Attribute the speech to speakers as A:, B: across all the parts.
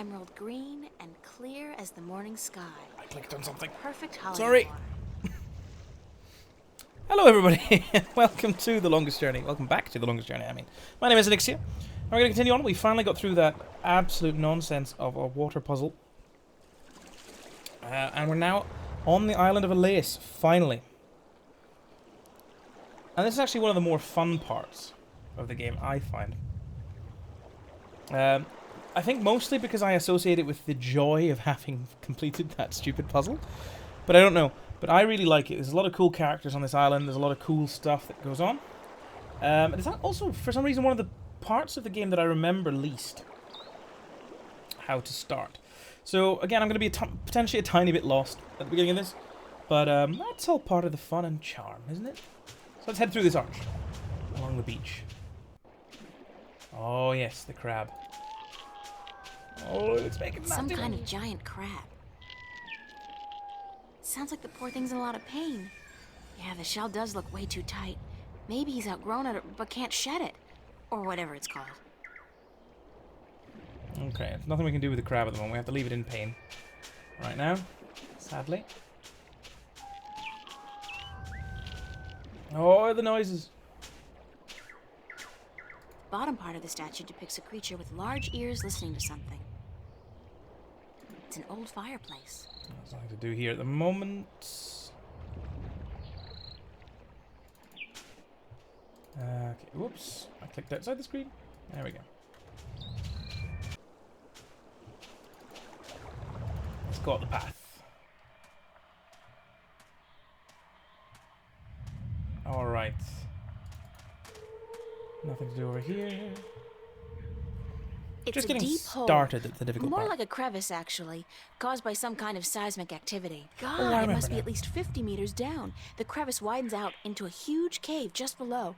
A: emerald green and clear as the morning sky.
B: I clicked on something.
A: Perfect holiday
B: Sorry.
A: water.
B: Hello everybody, welcome to The Longest Journey. Welcome back to The Longest Journey, I mean. My name is Alexia. We're going to continue on. We finally got through that absolute nonsense of a water puzzle. And we're now on the island of Alais, finally. And this is actually one of the more fun parts of the game, I find. I think mostly because I associate it with the joy of having completed that stupid puzzle. But I don't know. But I really like it. There's a lot of cool characters on this island. There's a lot of cool stuff that goes on. It's also, for some reason, one of the parts of the game that I remember least how to start. So, again, I'm going to be potentially a tiny bit lost at the beginning of this. But that's all part of the fun and charm, isn't it? So let's head through this arch along the beach. Oh, yes, the crab. Oh, it's making
A: Some kind of giant crab. Sounds like the poor thing's in a lot of pain. Yeah, the shell does look way too tight. Maybe he's outgrown it, but can't shed it. Or whatever it's called.
B: Okay, there's nothing we can do with the crab at the moment. We have to leave it in pain right now, sadly. Oh, the noises.
A: Bottom part of the statue depicts a creature with large ears listening to something. It's an old fireplace.
B: There's nothing to do here at the moment. Okay, whoops. I clicked outside the screen. There we go. Let's go up the path. Alright. Nothing to do over here.
A: It's
B: Just
A: a
B: getting
A: deep hole.
B: started at the difficult
A: More
B: part.
A: like a crevice, actually, caused by some kind of seismic activity. God,
B: I
A: it
B: remember
A: must be
B: now.
A: at least 50 meters down. The crevice widens out into a huge cave just below,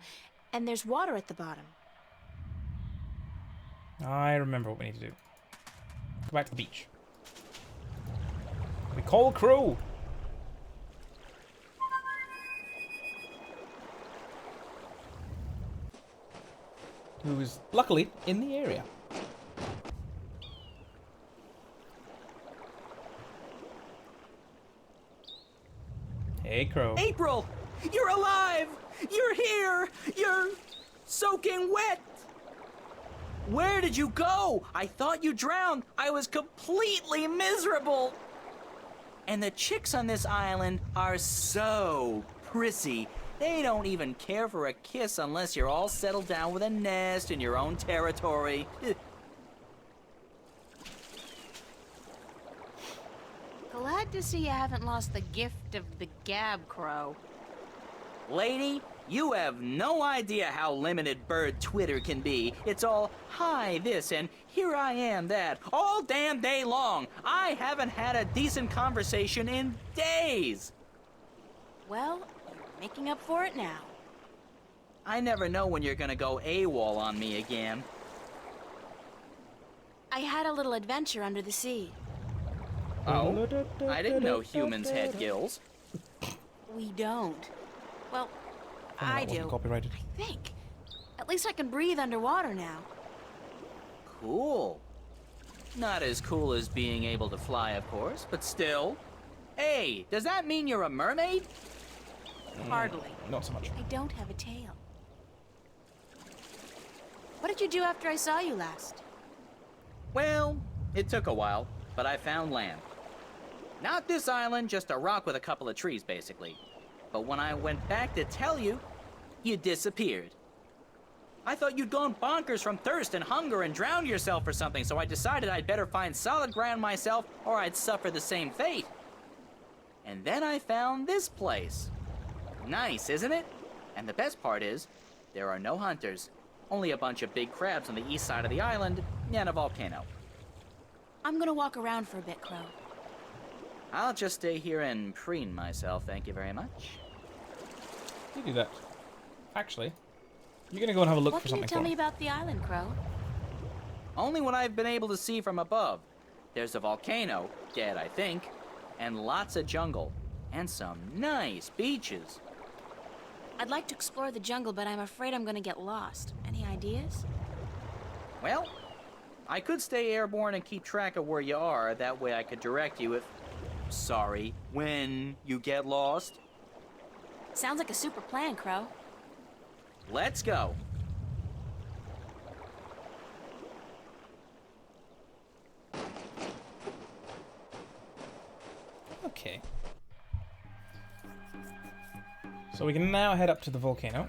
A: and there's water at the bottom.
B: I remember what we need to do. Go back to the beach. We call crew. Who is luckily in the area. Hey, Crow.
C: April! You're alive! You're here! You're soaking wet! Where did you go? I thought you drowned. I was completely miserable. And the chicks on this island are so prissy. They don't even care for a kiss unless you're all settled down with a nest in your own territory.
A: Glad to see you haven't lost the gift of the gab, Crow.
C: Lady, you have no idea how limited bird Twitter can be. It's all, hi this and here I am that, all damn day long. I haven't had a decent conversation in days.
A: Well, you're making up for it now.
C: I never know when you're gonna go AWOL on me again.
A: I had a little adventure under the sea.
C: Oh? I didn't know humans had gills.
A: We don't. Well,
B: Oh,
A: I
B: that wasn't
A: do.
B: copyrighted.
A: I think. At least I can breathe underwater now.
C: Cool. Not as cool as being able to fly, of course, but still. Hey, does that mean you're a mermaid?
A: Hardly.
B: Not so much.
A: I don't have a tail. What did you do after I saw you last?
C: Well, it took a while, but I found land. Not this island, just a rock with a couple of trees, basically. But when I went back to tell you, you disappeared. I thought you'd gone bonkers from thirst and hunger and drowned yourself or something, so I decided I'd better find solid ground myself or I'd suffer the same fate. And then I found this place. Nice, isn't it? And the best part is, there are no hunters. Only a bunch of big crabs on the east side of the island and a volcano.
A: I'm gonna walk around for a bit, Crow.
C: I'll just stay here and preen myself, thank you very much.
B: You do that. Actually, you're gonna go and have a look
A: What
B: for
A: can you
B: something
A: tell
B: for
A: me about the island, Crow?
C: Only what I've been able to see from above. There's a volcano, dead I think, and lots of jungle, and some nice beaches.
A: I'd like to explore the jungle, but I'm afraid I'm gonna get lost. Any ideas?
C: Well, I could stay airborne and keep track of where you are. That way I could direct you if... Sorry, when you get lost.
A: Sounds like a super plan, Crow.
C: Let's go.
B: Okay. So we can now head up to the volcano.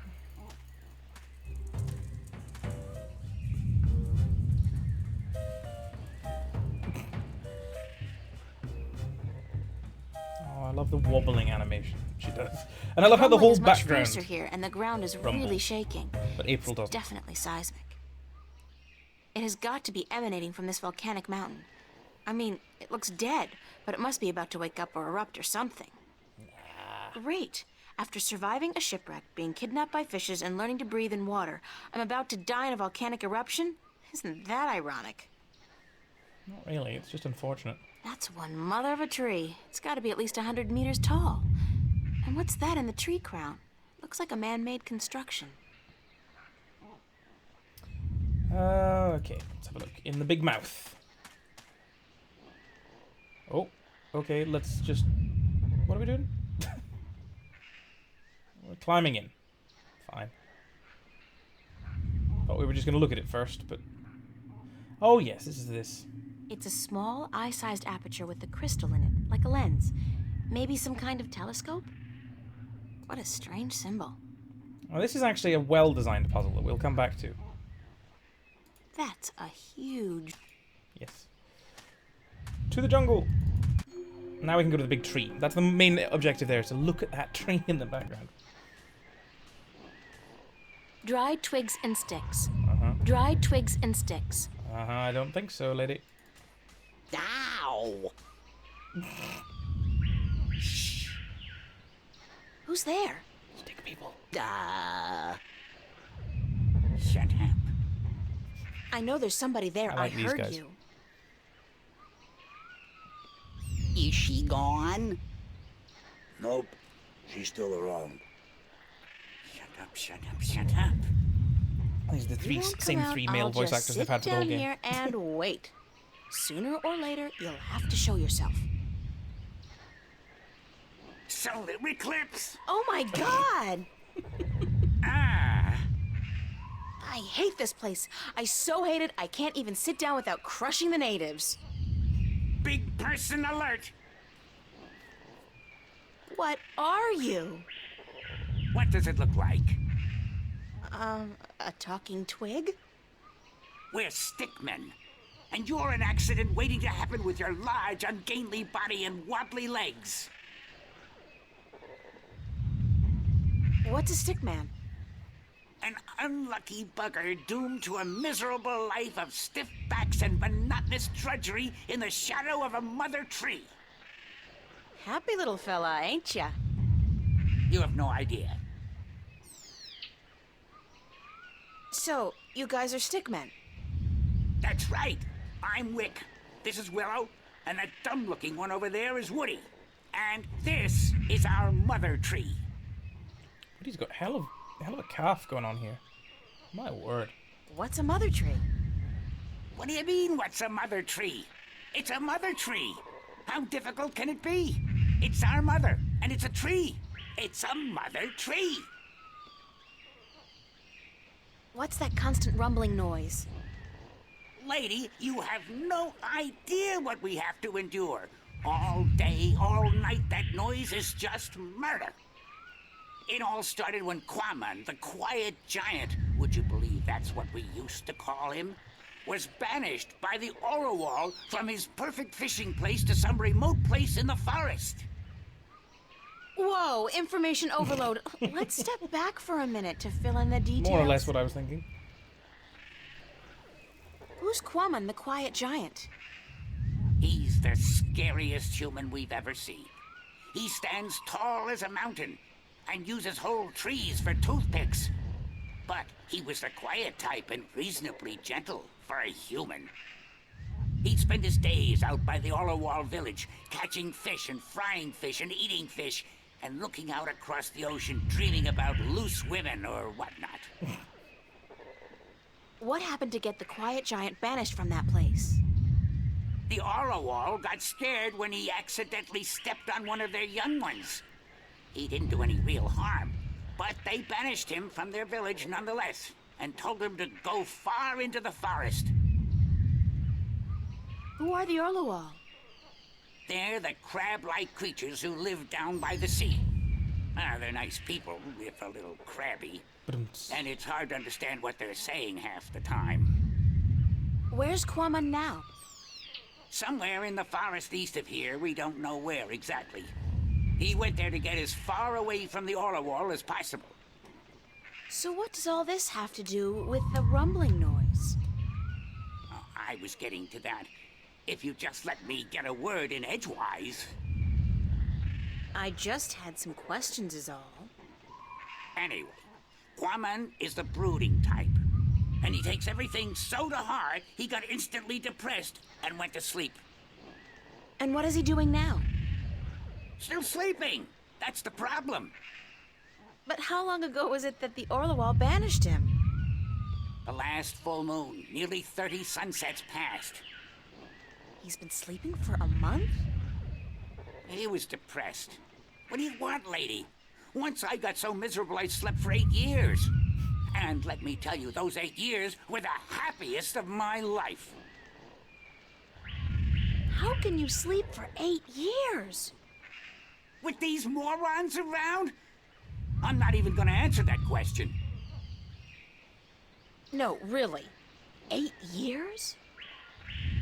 B: Oh, I love the wobbling animation she does. And I love how the
A: Rumbling
B: whole
A: is much
B: background...
A: fiercer here, and the ground is
B: rumbles.
A: really shaking.
B: But April doesn't.
A: Definitely seismic. It has got to be emanating from this volcanic mountain. I mean, it looks dead, but it must be about to wake up or erupt or something. Great. After surviving a shipwreck, being kidnapped by fishes, and learning to breathe in water, I'm about to die in a volcanic eruption? Isn't that ironic?
B: Not really, it's just unfortunate.
A: That's one mother of a tree. It's got to be at least 100 meters tall. And what's that in the tree crown? Looks like a man-made construction.
B: Okay, let's have a look. In the big mouth. Oh, okay, let's just... What are we doing? We're climbing in. Fine. Thought we were just going to look at it first, but... Oh yes, this is this.
A: It's a small, eye-sized aperture with a crystal in it, like a lens. Maybe some kind of telescope? What a strange symbol.
B: Well, this is actually a well-designed puzzle that we'll come back to.
A: That's a huge...
B: Yes. To the jungle! Now we can go to the big tree. That's the main objective there, is to look at that tree in the background.
A: Dried twigs and sticks.
B: Uh-huh.
A: Dried twigs and sticks.
B: Uh-huh, I don't think so, lady.
C: Ow!
A: Who's there?
B: Stick people.
C: Shut up.
A: I know there's somebody there.
B: I like these
A: heard
B: guys.
A: you.
D: Is she gone?
E: Nope, she's still around.
D: Shut up, shut up, shut up.
B: These are the
A: You won't
B: same
A: come out,
B: three male
A: I'll
B: voice
A: just
B: actors they've had for the whole
A: sit down
B: game.
A: here and wait. Sooner or later, you'll have to show yourself.
D: Solar eclipse!
A: Oh my god!
D: Ah!
A: I hate this place. I so hate it, I can't even sit down without crushing the natives.
D: Big person alert!
A: What are you?
D: What does it look like?
A: A talking twig?
D: We're stickmen. And you're an accident waiting to happen with your large, ungainly body and wobbly legs.
A: What's a stick man?
D: An unlucky bugger doomed to a miserable life of stiff backs and monotonous drudgery in the shadow of a mother tree.
A: Happy little fella, ain't ya?
D: You have no idea.
A: So, you guys are stickmen?
D: That's right. I'm Wick. This is Willow. And that dumb-looking one over there is Woody. And this is our mother tree.
B: Woody's got hell of a calf going on here. My word.
A: What's a mother tree?
D: What do you mean, what's a mother tree? It's a mother tree. How difficult can it be? It's our mother, and it's a tree. It's a mother tree.
A: What's that constant rumbling noise?
D: Lady, you have no idea what we have to endure. All day, all night, that noise is just murder. It all started when Qa'man, the quiet giant, would you believe that's what we used to call him, was banished by the Orowal from his perfect fishing place to some remote place in the forest.
A: Whoa, information overload. Let's step back for a minute to fill in the details.
B: More or less what I was thinking.
A: Who's Qa'man, the quiet giant?
D: He's the scariest human we've ever seen. He stands tall as a mountain and uses whole trees for toothpicks. But he was the quiet type and reasonably gentle for a human. He'd spend his days out by the Orowal village, catching fish and frying fish and eating fish, and looking out across the ocean, dreaming about loose women or whatnot.
A: What happened to get the quiet giant banished from that place?
D: The Orowal got scared when he accidentally stepped on one of their young ones. He didn't do any real harm, but they banished him from their village nonetheless, and told him to go far into the forest.
A: Who are the Orlowal?
D: They're the crab-like creatures who live down by the sea. They're nice people, if a little crabby. And it's hard to understand what they're saying half the time.
A: Where's Qa'man now?
D: Somewhere in the forest east of here, we don't know where exactly. He went there to get as far away from the Orowal as possible.
A: So what does all this have to do with the rumbling noise?
D: Oh, I was getting to that. If you just let me get a word in edgewise.
A: I just had some questions is all.
D: Anyway, Qa'man is the brooding type. And he takes everything so to heart, he got instantly depressed and went to sleep.
A: And what is he doing now?
D: Still sleeping! That's the problem.
A: But how long ago was it that the Orlowal banished him?
D: The last full moon, nearly 30 sunsets passed.
A: He's been sleeping for a month?
D: He was depressed. What do you want, lady? Once I got so miserable I slept for 8 years. And let me tell you, those 8 years were the happiest of my life.
A: How can you sleep for 8 years?
D: With these morons around? I'm not even gonna answer that question.
A: No, really. 8 years?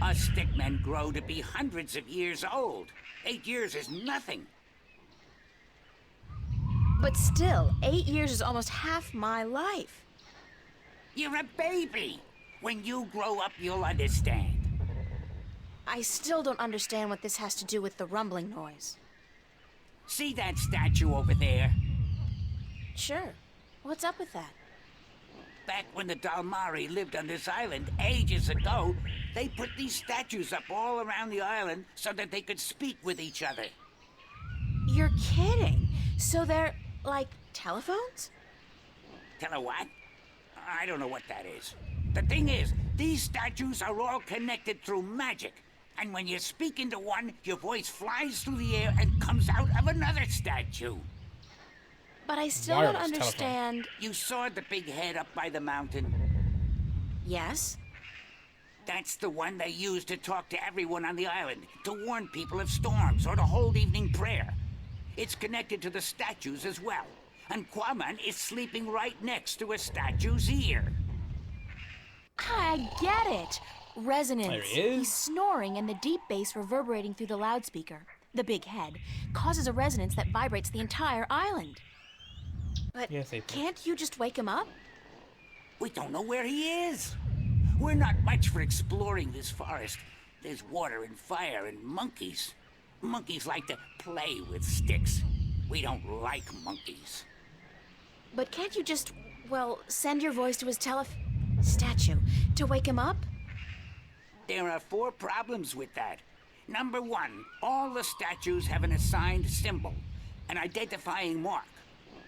D: Us stickmen grow to be hundreds of years old. 8 years is nothing.
A: But still, 8 years is almost half my life.
D: You're a baby. When you grow up, you'll understand.
A: I still don't understand what this has to do with the rumbling noise.
D: See that statue over there?
A: Sure. What's up with that?
D: Back when the Dalmari lived on this island ages ago, they put these statues up all around the island so that they could speak with each other.
A: You're kidding. So they're like telephones?
D: Tell her what? I don't know what that is. The thing is, these statues are all connected through magic. And when you speak into one, your voice flies through the air and comes out of another statue.
A: But I still
B: Wireless
A: don't understand.
D: You saw the big head up by the mountain?
A: Yes?
D: That's the one they use to talk to everyone on the island, to warn people of storms or to hold evening prayer. It's connected to the statues as well. And Qa'man is sleeping right next to a statue's ear.
A: I get it. Resonance.
B: There he is.
A: He's snoring, and the deep bass reverberating through the loudspeaker, the big head, causes a resonance that vibrates the entire island. But
B: Yes, April.
A: can't you just wake him up?
D: We don't know where he is. We're not much for exploring this forest. There's water and fire and monkeys. Monkeys like to play with sticks. We don't like monkeys.
A: But can't you just, well, send your voice to his statue to wake him up?
D: There are 4 problems with that. Number 1, all the statues have an assigned symbol, an identifying mark,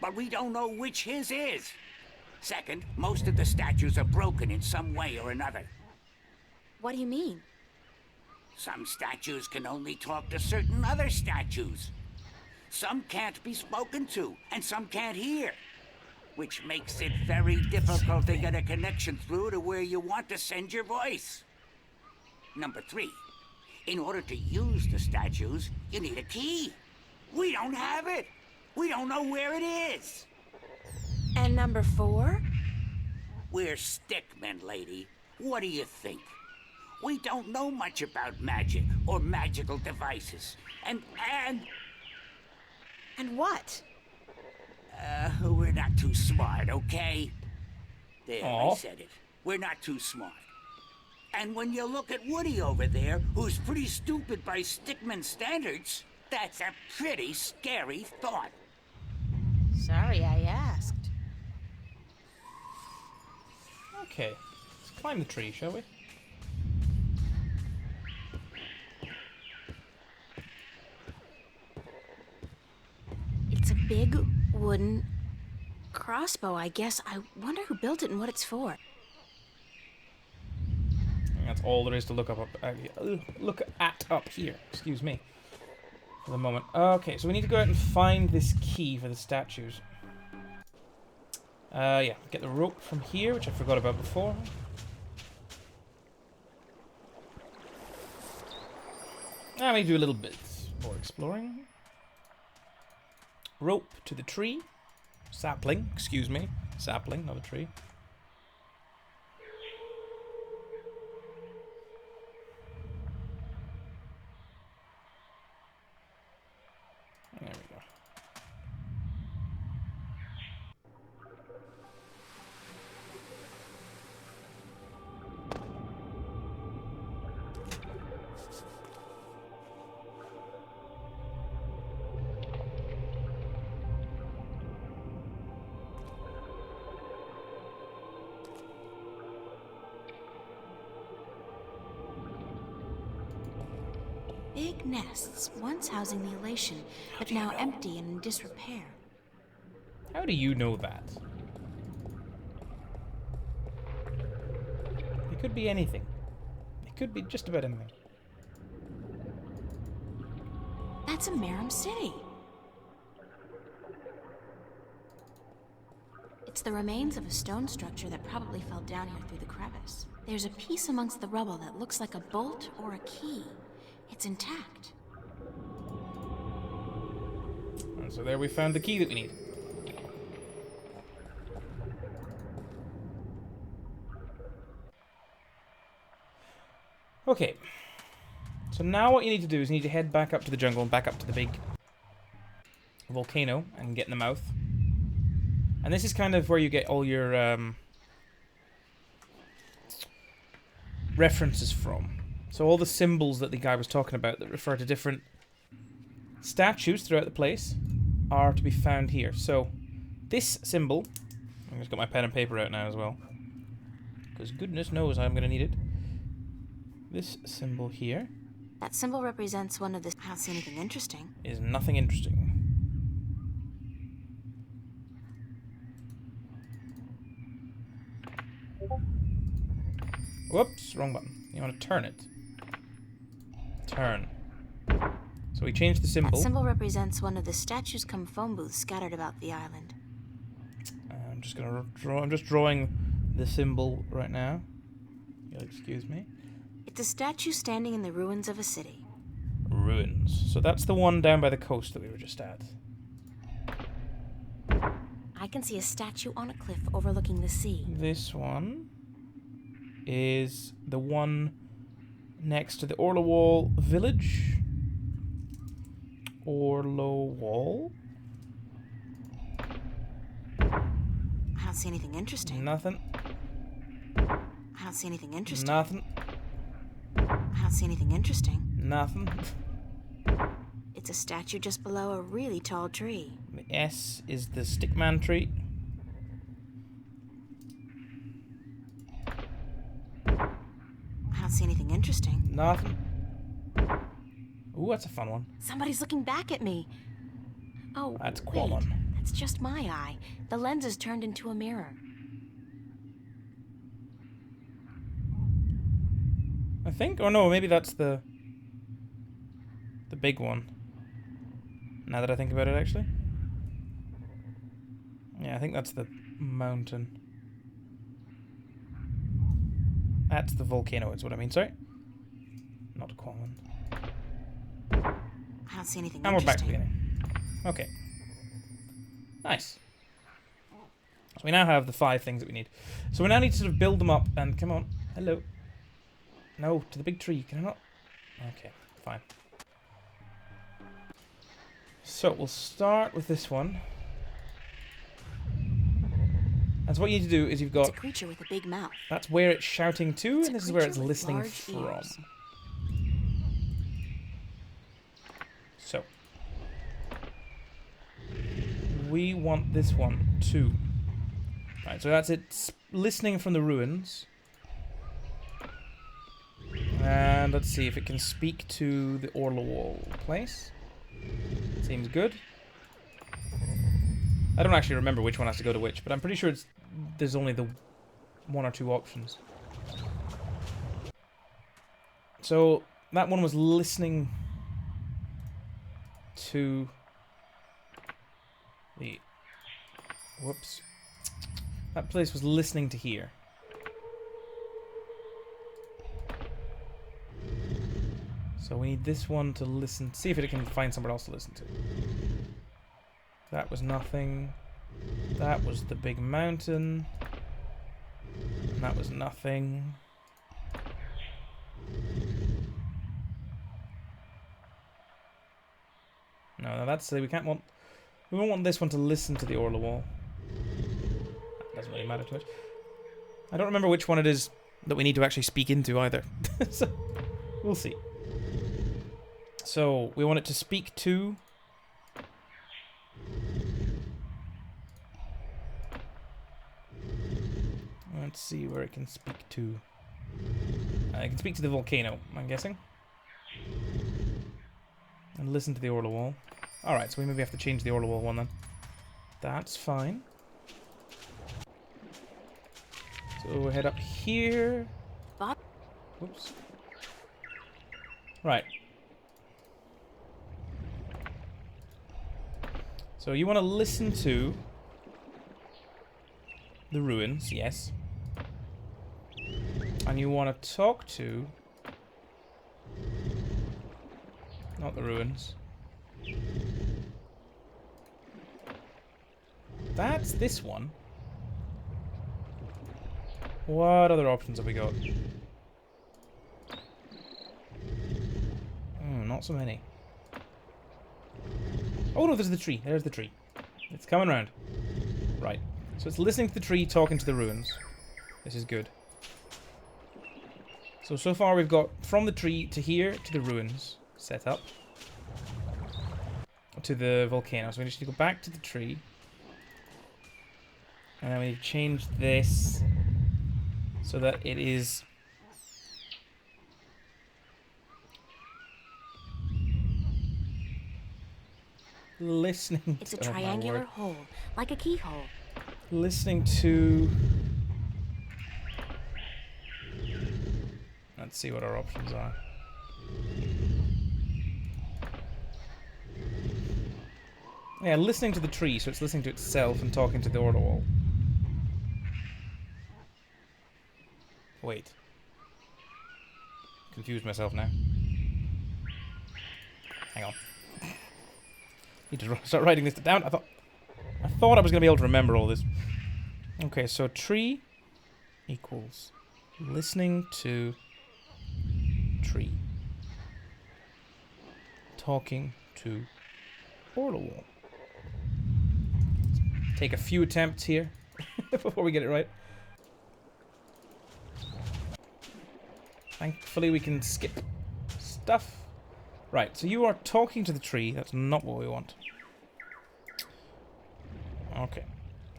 D: but we don't know which his is. Second, most of the statues are broken in some way or another.
A: What do you mean?
D: Some statues can only talk to certain other statues. Some can't be spoken to, and some can't hear, which makes it very difficult to get a connection through to where you want to send your voice. Number 3, in order to use the statues, you need a key. We don't have it. We don't know where it is.
A: And number 4?
D: We're stickmen, lady. What do you think? We don't know much about magic or magical devices. And
A: what?
D: we're not too smart, okay? There,
B: Aw.
D: I said it. We're not too smart. And when you look at Woody over there, who's pretty stupid by stickman standards, that's a pretty scary thought.
A: Sorry I asked.
B: Okay. Let's climb the tree, shall we?
A: It's a big wooden crossbow, I guess. I wonder who built it and what it's for.
B: all there is to look look at up here. Excuse me. For the moment. Okay, so we need to go out and find this key for the statues. Yeah, get the rope from here, which I forgot about before. Let me do a little bit more exploring. Rope to the tree. Sapling, excuse me. Sapling, not a tree. There we go.
A: Big nests, once housing the elation, but now empty and in disrepair.
B: How do you know that? It could be anything. It could be just about anything.
A: That's a Merum city. It's the remains of a stone structure that probably fell down here through the crevice. There's a piece amongst the rubble that looks like a bolt or a key. It's intact.
B: And so there we found the key that we need. Okay. So now what you need to do is you need to head back up to the jungle and back up to the big volcano and get in the mouth. And this is kind of where you get all your references from. So all the symbols that the guy was talking about that refer to different statues throughout the place are to be found here. So this symbol, I've just got my pen and paper out now as well, because goodness knows I'm going to need it. This symbol here
A: That symbol represents one of the... I don't see anything interesting.
B: is nothing interesting. Whoops, wrong button. You want to turn it. Turn. So we changed the symbol.
A: That symbol represents one of the statues cum phone booths scattered about the island.
B: I'm just gonna draw. I'm just drawing the symbol right now. You'll excuse me.
A: It's a statue standing in the ruins of a city.
B: Ruins. So that's the one down by the coast that we were just at.
A: I can see a statue on a cliff overlooking the sea.
B: This one is the one next to the Orlowall village. Orlowall?
A: I don't see anything interesting.
B: Nothing.
A: I don't see anything interesting.
B: Nothing.
A: I don't see anything interesting.
B: Nothing.
A: It's a statue just below a really tall tree.
B: The S is the stickman tree.
A: I don't see anything interesting.
B: Nothing. Ooh, that's a fun one.
A: Somebody's looking back at me. Oh,
B: That's
A: wait.
B: Qa'man.
A: That's just my eye. The lens is turned into a mirror.
B: I think, or no, maybe that's the big one. Now that I think about it, actually. Yeah, I think that's the mountain. That's the volcano, is what I mean, sorry. Not Qa'man.
A: I don't see anything
B: And we're back to
A: interesting.
B: the beginning. Okay. Nice. So we now have the 5 things that we need. So we now need to sort of build them up and come on. Hello. No, to the big tree. Can I not? Okay, fine. So we'll start with this one. And so what you need to do is you've
A: It's
B: got...
A: a creature with a big mouth.
B: That's where it's shouting to,
A: It's
B: and
A: a
B: this is where it's
A: creature with
B: listening
A: large
B: from.
A: ears.
B: So. We want this one too. Right, so that's it. Listening from the ruins. And let's see if it can speak to the Orlowall place. Seems good. I don't actually remember which one has to go to which, but I'm pretty sure there's only the 1 or 2 options. So that one was listening to the... Whoops. That place was listening to here. So we need this one to listen. See if it can find somewhere else to listen to. That was nothing. That was the big mountain. And that was nothing. No, that's we can't want. We won't want this one to listen to the Orla wall. That doesn't really matter too much. I don't remember which one it is that we need to actually speak into either. So we'll see. So we want it to speak to. Let's see where it can speak to. It can speak to the volcano, I'm guessing. And listen to the Orla wall. Alright, so we maybe have to change the Orla wall one then. That's fine. So we'll head up here.
A: Bob?
B: Whoops. Right. So you want to listen to the ruins, yes. And you want to talk to... Not the ruins. That's this one. What other options have we got? Not so many. Oh no, there's the tree. There's the tree. It's coming round. Right. So it's listening to the tree, talking to the ruins. This is good. So far we've got from the tree to here to the ruins set up. To the volcano. So we just need to go back to the tree. And then we need to change this so that it is listening.
A: It's a
B: to,
A: triangular hole, like a keyhole.
B: Listening to. Let's see what our options are. Yeah, listening to the tree, so it's listening to itself and talking to the Orla wall. Wait. Confused myself now. Hang on. Need to start writing this down. I thought I was going to be able to remember all this. Okay, so tree equals listening to tree. Talking to Orla wall. Take a few attempts here before we get it right. Thankfully we can skip stuff. Right, so you are talking to the tree. That's not what we want. Okay.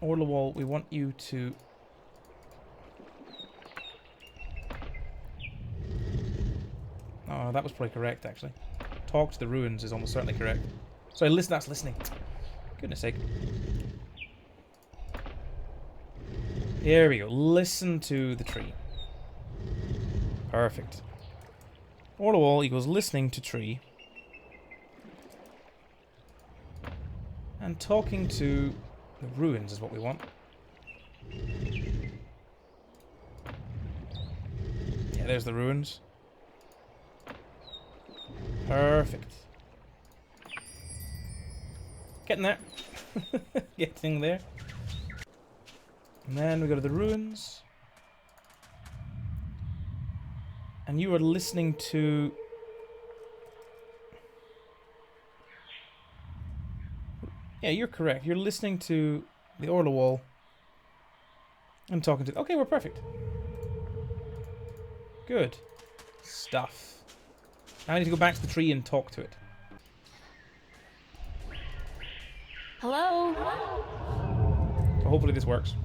B: Orla wall, we want you to... Oh, that was probably correct, actually. Talk to the ruins is almost certainly correct. Sorry, listen, that's listening. Goodness sake. Here we go. Listen to the tree. Perfect. Orla wall equals listening to tree. And talking to the ruins is what we want. Yeah, there's the ruins. Perfect. Getting there. Getting there. And then we go to the ruins. And you are listening to... Yeah, you're correct. You're listening to the Orla wall. And talking to... Okay, we're perfect. Good stuff. Now I need to go back to the tree and talk to it.
A: Hello?
B: So hopefully this works.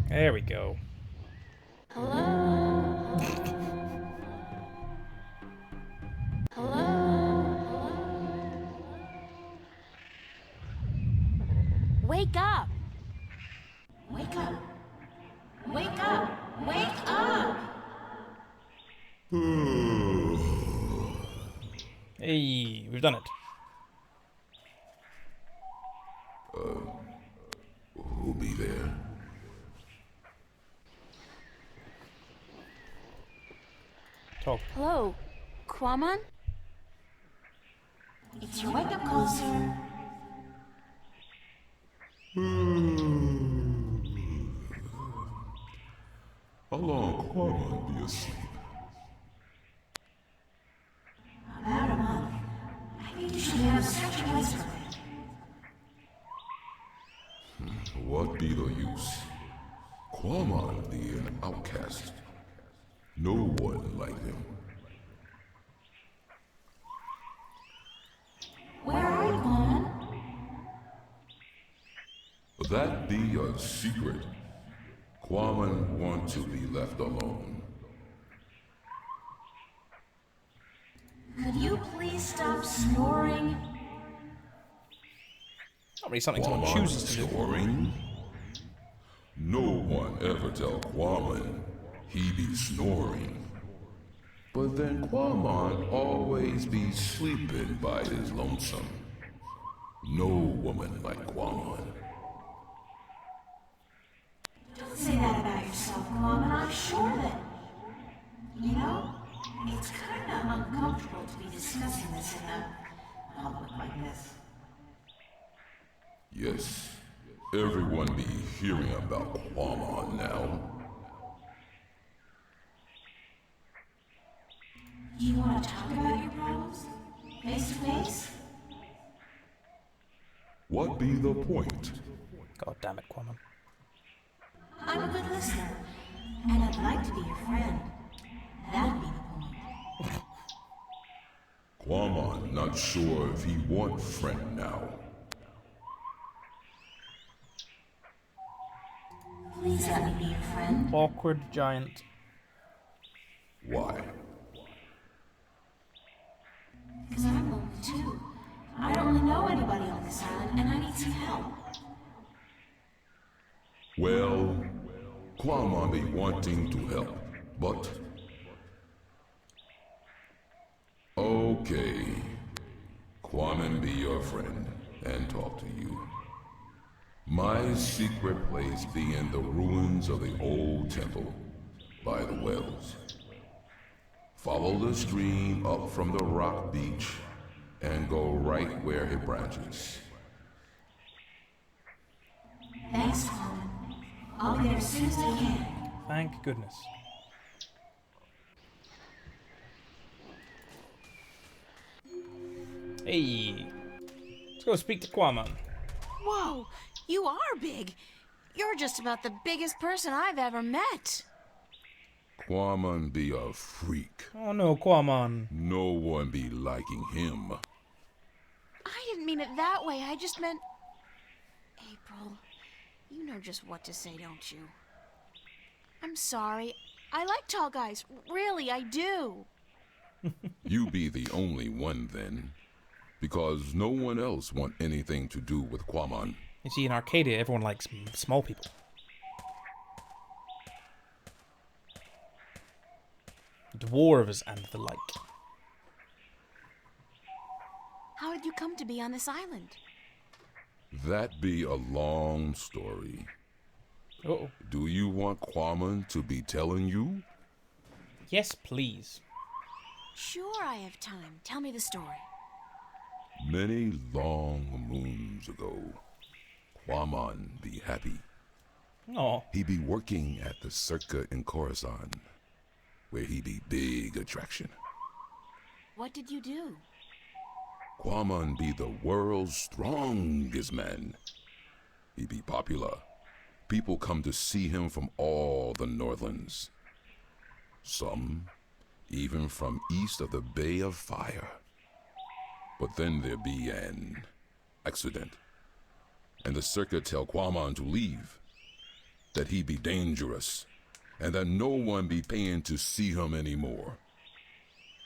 B: There we go.
A: Wake up! Wake up! Wake up! Wake up!
B: Hey, we've done it.
E: Who'll be there?
B: Talk.
A: Hello, Qa'man? It's your wake-up call, sir.
F: How long Qa'man be asleep?
A: About a month. I think you should have such a place for it.
F: What be the use? Qa'man be an outcast. No one like him.
A: Where are you, Qa'man?
F: That be a secret. Qa'man want to be left alone.
A: Could you please stop snoring?
B: Not really something someone
F: Qa'man
B: chooses to do.
F: snoring? No one ever tell Qa'man he be snoring. But then Qa'man always be sleeping by his lonesome. No woman like Qa'man.
A: Don't say that about yourself, Qa'man. I'm sure that... You know, it's kinda uncomfortable to be discussing this in a public like this.
F: Yes, everyone be hearing about Qa'man now.
A: Do you want to talk about your problems? Face to face?
F: What be the point?
B: God damn it, Qa'man.
A: I'm a good listener, and I'd like to be your friend. That'd be the point.
F: Qa'man not sure if he want friend now.
A: Please let me be your friend.
B: Awkward giant.
F: Why?
A: Because I'm lonely too. I don't really know anybody on this island, and I need some help.
F: Well, Qa'man be wanting to help, but... Okay. Qa'man be your friend and talk to you. My secret place be in the ruins of the old temple, by the wells. Follow the stream up from the rock beach and go right where it branches.
A: Thanks, Qa'man. I'll be there as soon as I can.
B: Thank goodness. Hey. Let's go speak to Qa'man.
A: Whoa, you are big. You're just about the biggest person I've ever met.
F: Qa'man be a freak.
B: Oh no, Qa'man.
F: No one be liking him.
A: I didn't mean it that way. I just meant... April, you know just what to say, don't you? I'm sorry. I like tall guys. Really, I do.
F: You be the only one then. Because no one else want anything to do with Qa'man.
B: You see, in Arcadia, everyone likes small people. Dwarves and the like.
A: How did you come to be on this island?
F: That be a long story.
B: Uh-oh.
F: Do you want Qa'man to be telling you?
B: Yes, please.
A: Sure, I have time. Tell me the story.
F: Many long moons ago, Qa'man be happy.
B: Aw.
F: He be working at the circuit in Coruscant, where he be big attraction.
A: What did you do?
F: Qa'man be the world's strongest man. He be popular. People come to see him from all the Northlands. Some even from east of the Bay of Fire. But then there be an accident, and the circuit tell Qa'man to leave, that he be dangerous, and that no one be paying to see him anymore.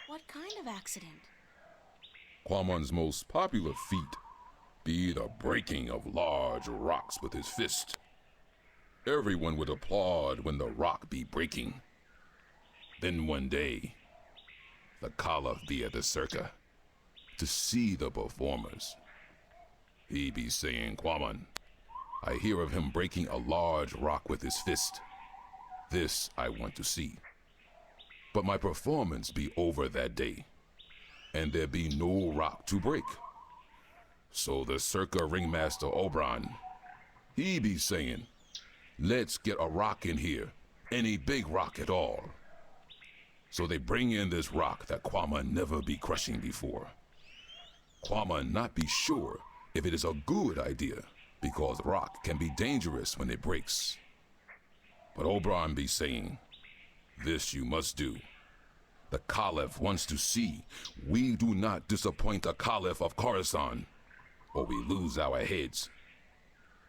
A: What kind of accident?
F: Qa'man's most popular feat be the breaking of large rocks with his fist. Everyone would applaud when the rock be breaking. Then one day, the Caliph be at the circa to see the performers. He be saying, Qa'man, I hear of him breaking a large rock with his fist. This I want to see. But my performance be over that day, and there be no rock to break. So the circa ringmaster Oberon, he be saying, let's get a rock in here, any big rock at all. So they bring in this rock that Qa'man never be crushing before. Qa'man not be sure if it is a good idea, because rock can be dangerous when it breaks. But Oberon be saying, this you must do. The Caliph wants to see we do not disappoint the Caliph of Coruscant, or we lose our heads.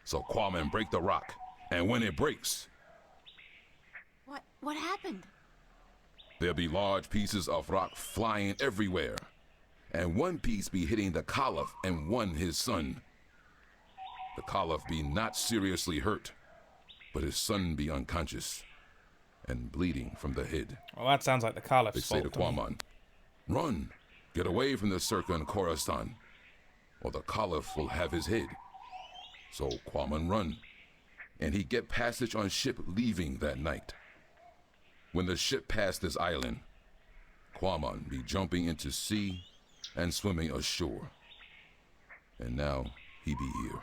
F: So Qa'man break the rock, and when it breaks,
A: What happened?
F: there be large pieces of rock flying everywhere, and one piece be hitting the Caliph and one his son. The Caliph be not seriously hurt, but his son be unconscious and bleeding from the head.
B: Well, that sounds like the Caliph's
F: They say to
B: fault. doesn't it?
F: Qa'man, run, get away from the circa in Coruscant, or the Caliph will have his head. So Qa'man run, and he get passage on ship leaving that night. When the ship passed this island, Qa'man be jumping into sea and swimming ashore. And now he be here.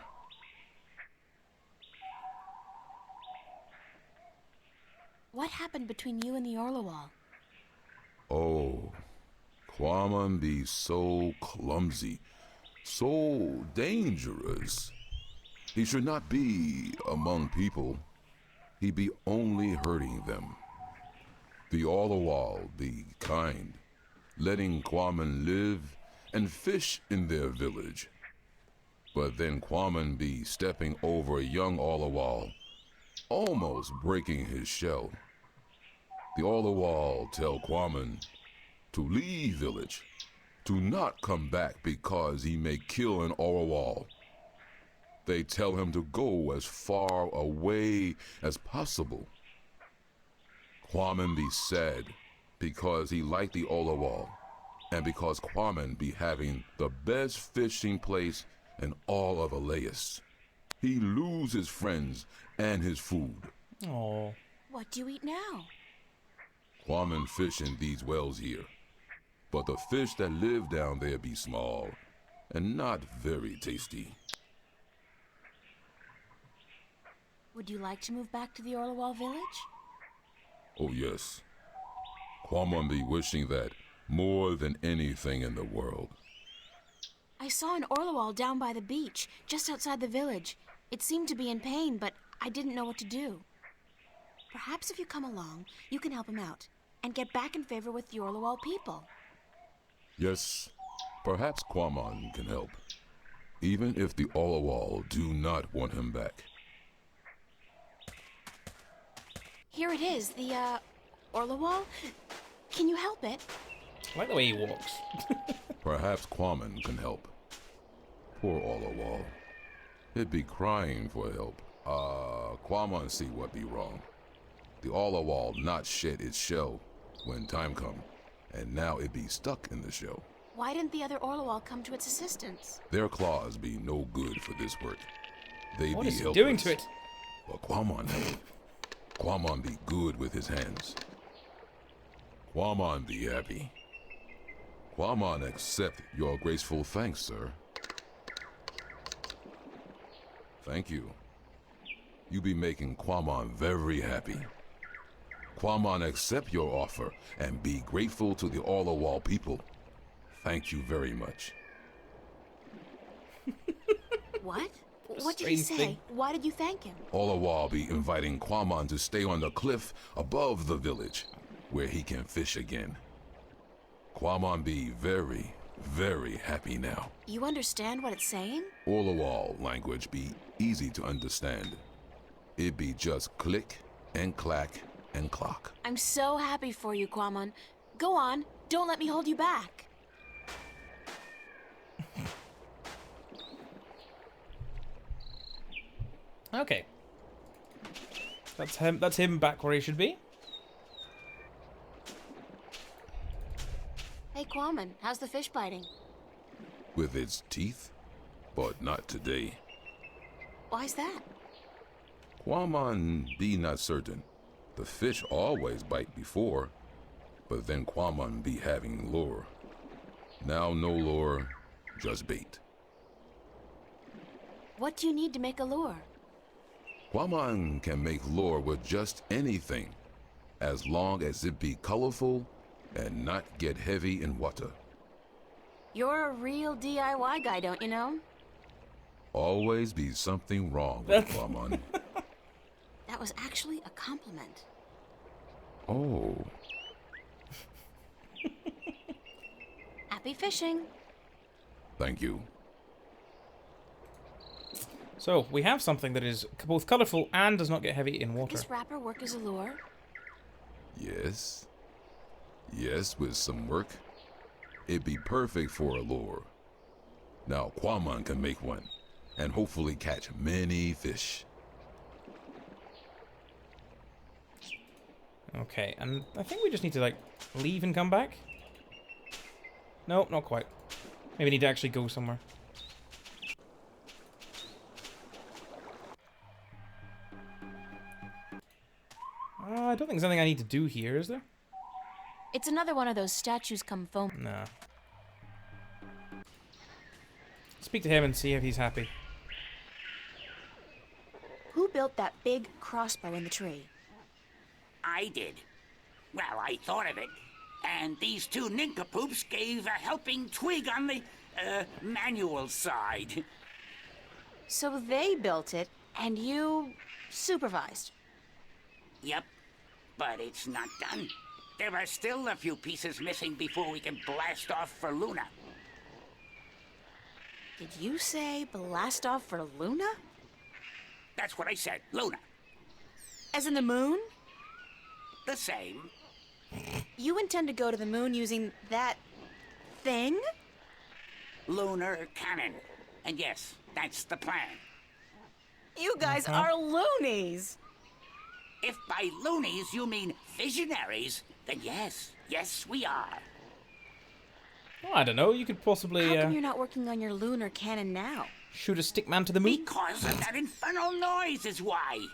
A: What happened between you and the Orlawal?
F: Oh, Qa'man be so clumsy, so dangerous. He should not be among people. He be only hurting them. The Orlawal be kind, letting Qa'man live and fish in their village. But then Qa'man be stepping over a young Orlawal, almost breaking his shell. The Orlawal tell Qa'man to leave village, to not come back because he may kill an Orlawal. They tell him to go as far away as possible. Qa'man be sad because he liked the Orlawal, and because Qa'man be having the best fishing place in all of Alais. He lose his friends and his food.
B: Oh,
A: What do you eat now?
F: Qa'man fish in these wells here, but the fish that live down there be small and not very tasty.
A: Would you like to move back to the Orlawal village?
F: Oh yes, Qa'man be wishing that more than anything in the world.
A: I saw an Orlawal down by the beach, just outside the village. It seemed to be in pain, but I didn't know what to do. Perhaps if you come along, you can help him out and get back in favor with the Orlawal people.
F: Yes, perhaps Qa'man can help, even if the Orlawal do not want him back.
A: Here it is, the, Orlawal. Can you help it?
B: I like the way he walks.
F: Perhaps Qa'man can help. Poor Orlawal. He'd be crying for help. Qa'man see what be wrong. The Orlawal not shed its shell when time come, and now it be stuck in the shell.
A: Why didn't the other Orlawal come to its assistance?
F: Their claws be no good for this work. They
B: What
F: be
B: is he
F: helpless.
B: doing to it?
F: But Qa'man help. Qa'man be good with his hands. Qa'man be happy. Qa'man accept your graceful thanks, sir. Thank you. You be making Qa'man very happy. Qa'man accept your offer and be grateful to the Orlawal people. Thank you very much.
A: What? What did he
B: Strange
A: say?
B: thing.
A: Why did you thank him?
F: Orlawal be inviting Qa'man to stay on the cliff above the village, where he can fish again. Qa'man be very, very happy now.
A: You understand what it's saying?
F: Orlawal language be easy to understand. It be just click and clack and clock.
A: I'm so happy for you, Qa'man. Go on. Don't let me hold you back.
B: Okay. That's him. That's him back where he should be.
A: Hey, Qa'man, how's the fish biting?
F: With its teeth, but not today.
A: Why's that?
F: Qa'man be not certain. The fish always bite before, but then Qa'man be having lure. Now no lure, just bait.
A: What do you need to make a lure?
F: Qa'man can make lure with just anything, as long as it be colorful and not get heavy in water.
A: You're a real DIY guy, don't you know?
F: Always be something wrong with Qa'man.
A: That was actually a compliment.
F: Oh,
A: Happy fishing.
F: thank you.
B: So, we have something that is both colourful and does not get heavy in water.
A: Does wrapper work as a lure?
F: Yes. Yes, with some work. It'd be perfect for a lure. Now Qa'man can make one, and hopefully catch many fish.
B: Okay, and I think we just need to, like, leave and come back? No, not quite. Maybe need to actually go somewhere. I don't think there's anything I need to do here, is there?
A: It's another one of those statues come foam.
B: Nah. Speak to him and see if he's happy.
A: Who built that big crossbow in the tree?
D: I did. Well, I thought of it. And these two nincompoops gave a helping twig on the, manual side.
A: So they built it, and you supervised.
D: Yep, but it's not done. There are still a few pieces missing before we can blast off for Luna.
A: Did you say blast off for Luna?
D: That's what I said, Luna.
A: As in the moon?
D: The same.
A: You intend to go to the moon using that thing?
D: Lunar cannon. And yes, that's the plan.
A: You guys are loonies.
D: If by loonies you mean visionaries, then yes, we are.
B: Oh, I don't know, you could possibly
A: How come you're not working on your lunar cannon now?
B: shoot a stick man to the moon?
D: Because of that infernal noise is why.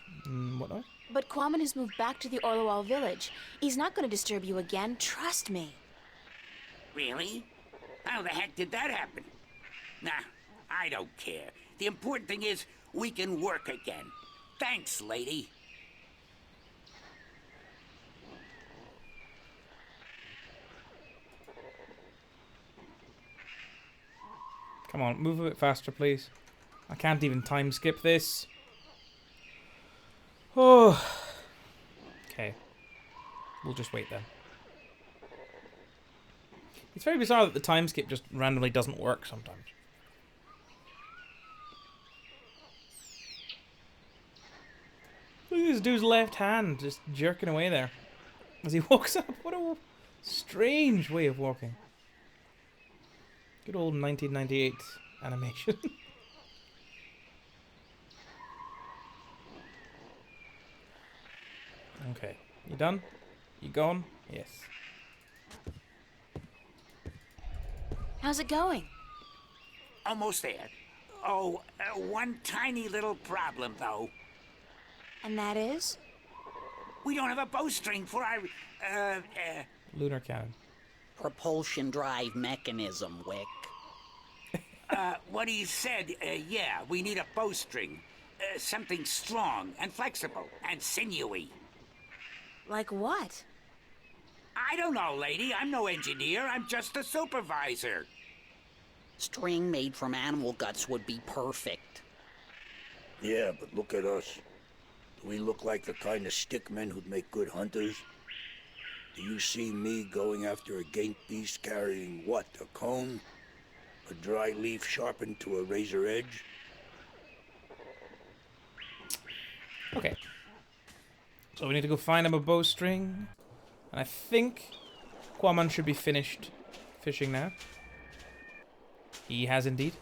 B: What noise?
A: But Qa'man has moved back to the Orlowal village. He's not going to disturb you again, trust me.
D: Really? How the heck did that happen? Nah, I don't care. The important thing is we can work again. Thanks, lady.
B: Come on, move a bit faster, please. I can't even time skip this. Oh. Okay. We'll just wait then. It's very bizarre that the time skip just randomly doesn't work sometimes. Look at this dude's left hand just jerking away there as he walks up. What a strange way of walking. Good old 1998 animation. Okay. You done? You gone? Yes.
A: How's it going?
D: Almost there. Oh, one tiny little problem, though.
A: And that is?
D: We don't have a bowstring for our,
B: Lunar cannon.
G: Propulsion drive mechanism, Wick.
D: what he said, yeah, we need a bowstring. Something strong and flexible and sinewy.
A: Like what?
D: I don't know, lady. I'm no engineer. I'm just a supervisor.
G: String made from animal guts would be perfect.
H: Yeah, but look at us. Do we look like the kind of stickmen who'd make good hunters? Do you see me going after a gate beast carrying what, a cone? A dry leaf sharpened to a razor edge?
B: Okay. So we need to go find him a bowstring. And I think Qa'man should be finished fishing now. He has indeed.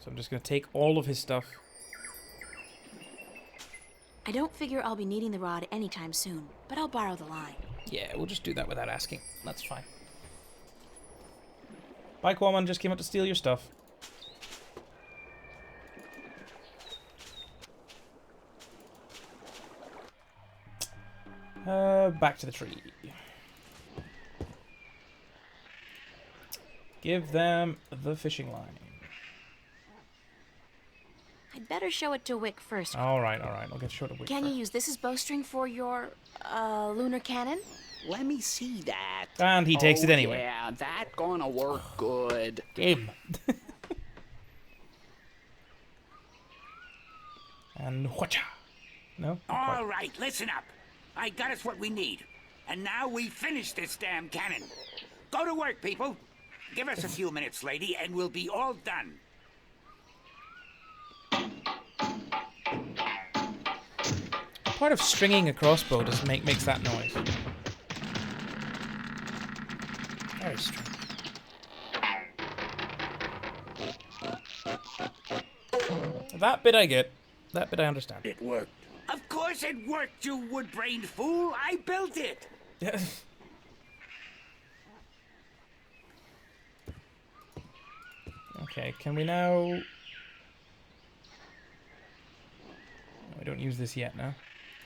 B: So I'm just going to take all of his stuff
A: I don't figure I'll be needing the rod anytime soon, but I'll borrow the line.
B: Yeah, we'll just do that without asking. That's fine. Bye, Qa'man. Just came out to steal your stuff. Back to the tree. Give them the fishing line.
A: I'd better show it to Wick first.
B: Alright. I'll get short of Wick
A: Can you
B: first.
A: use this as bowstring for your, lunar cannon?
G: Let me see that.
B: And he takes it anyway.
G: Yeah, that gonna work good.
B: Game. And whatcha? No? Not quite.
D: All right, listen up. I got us what we need. And now we finish this damn cannon. Go to work, people. Give us a few minutes, lady, and we'll be all done.
B: Part of stringing a crossbow makes that noise. Very strange. That bit I get. That bit I understand.
H: It worked.
D: Of course it worked, you wood-brained fool. I built it.
B: Okay, can we now... No, we don't use this yet, no?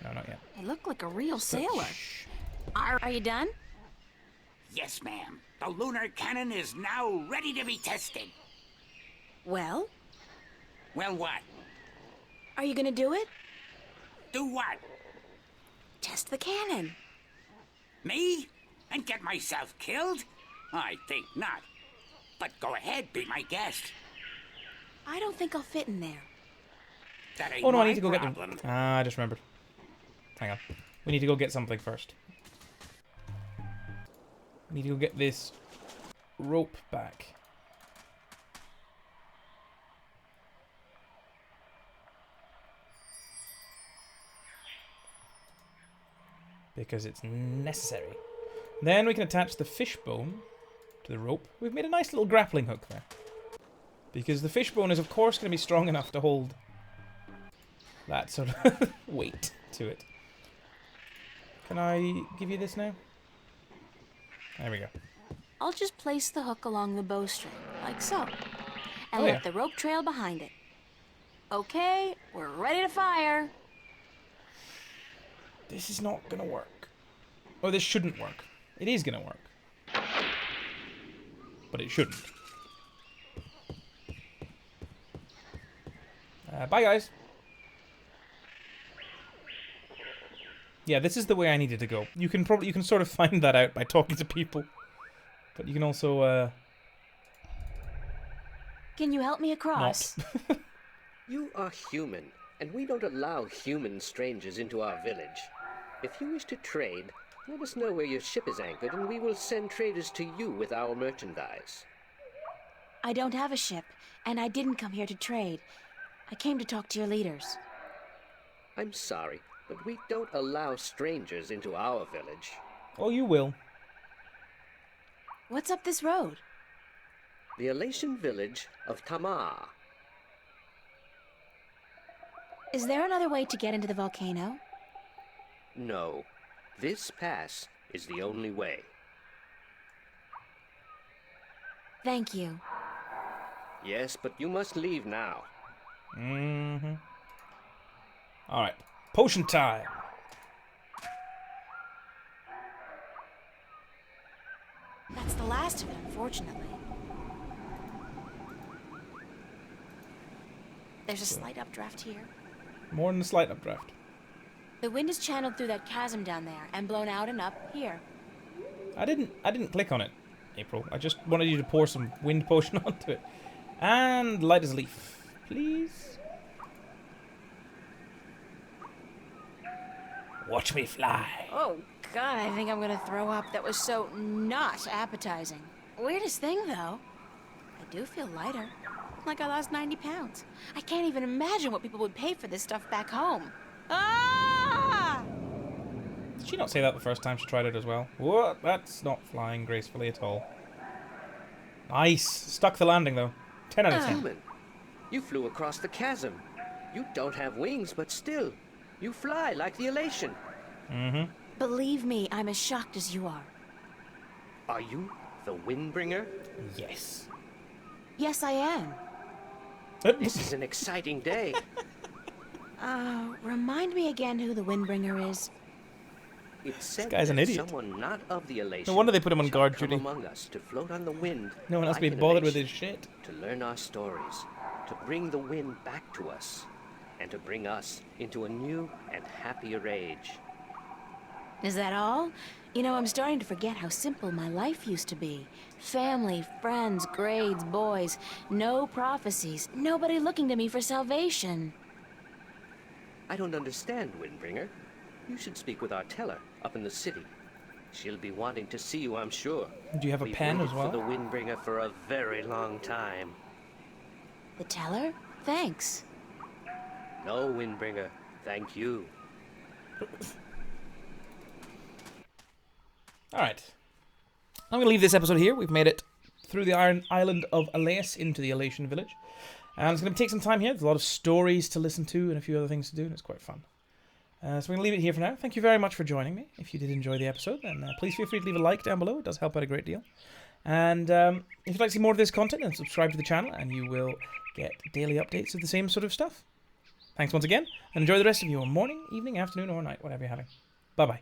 B: No, not yet.
A: I look like a real sailor. Are you done?
D: Yes, ma'am. The lunar cannon is now ready to be tested.
A: Well,
D: Well, what?
A: are you gonna do it?
D: Do what?
A: Test the cannon.
D: Me? And get myself killed? I think not. But go ahead, be my guest.
A: I don't think I'll fit in there.
D: That ain't
B: Oh no, I
D: my
B: need to go get
D: problem.
B: them. Ah, I just remembered. Hang on. We need to go get something first. We need to go get this rope back. Because it's necessary. Then we can attach the fishbone to the rope. We've made a nice little grappling hook there. Because the fishbone is of course going to be strong enough to hold that sort of weight to it. Can I give you this now? There we go.
A: I'll just place the hook along the bowstring, like so. And
B: Oh,
A: let
B: yeah.
A: the rope trail behind it. Okay, we're ready to fire.
B: This is not gonna work. Oh, this shouldn't work. It is gonna work. But it shouldn't. Bye, guys. Yeah, this is the way I needed to go. You can sort of find that out by talking to people. But you can also,
A: Can you help me across?
B: not.
I: You are human, and we don't allow human strangers into our village. If you wish to trade, let us know where your ship is anchored, and we will send traders to you with our merchandise.
A: I don't have a ship, and I didn't come here to trade. I came to talk to your leaders.
I: I'm sorry, but we don't allow strangers into our village.
B: Oh, you will.
A: What's up this road?
I: The Alasian village of Qa'man.
A: Is there another way to get into the volcano?
I: No, this pass is the only way.
A: Thank you.
I: Yes, but you must leave now.
B: Mm-hmm. Alright. Potion time.
A: That's the last of it, unfortunately. There's a slight updraft here.
B: More than a slight updraft.
A: The wind is channeled through that chasm down there and blown out and up here.
B: I didn't click on it, April. I just wanted you to pour some wind potion onto it. And light as a leaf, please. Watch me fly.
A: Oh, God, I think I'm gonna throw up. That was so not appetizing. Weirdest thing, though. I do feel lighter. Like I lost 90 pounds. I can't even imagine what people would pay for this stuff back home. Ah!
B: Did she not say that the first time she tried it as well? What? That's not flying gracefully at all. Nice. Stuck the landing, though. 10 out of 10.
I: Human, you flew across the chasm. You don't have wings, but still, You fly like the Elation.
A: Believe me, I'm as shocked as you are.
I: Are you the Windbringer?
B: Yes.
A: Yes, I am.
I: This is an exciting day.
A: Remind me again who the Windbringer is.
I: It's said
B: guy's an
I: that
B: idiot.
I: someone not of the Elation
B: No wonder they put him on
I: shall
B: guard
I: come
B: duty.
I: among us to float on the wind.
B: No one else
I: like
B: be
I: an
B: bothered with
I: Elation,
B: his shit.
I: to learn our stories, to bring the wind back to us, and to bring us into a new and happier age.
A: Is that all? You know, I'm starting to forget how simple my life used to be. Family, friends, grades, boys, no prophecies, nobody looking to me for salvation.
I: I don't understand, Windbringer. You should speak with our teller up in the city. She'll be wanting to see you, I'm sure.
B: Do you have a
I: We've
B: pen
I: waited
B: as well?
I: for the Windbringer for a very long time.
A: The teller? Thanks.
I: No, Windbringer, thank you.
B: Alright. I'm going to leave this episode here. We've made it through the island of Alais into the Elation village. And it's going to take some time here. There's a lot of stories to listen to and a few other things to do, and it's quite fun. So we're going to leave it here for now. Thank you very much for joining me. If you did enjoy the episode, then please feel free to leave a like down below. It does help out a great deal. And if you'd like to see more of this content, then subscribe to the channel, and you will get daily updates of the same sort of stuff. Thanks once again, and enjoy the rest of your morning, evening, afternoon, or night, whatever you're having. Bye-bye.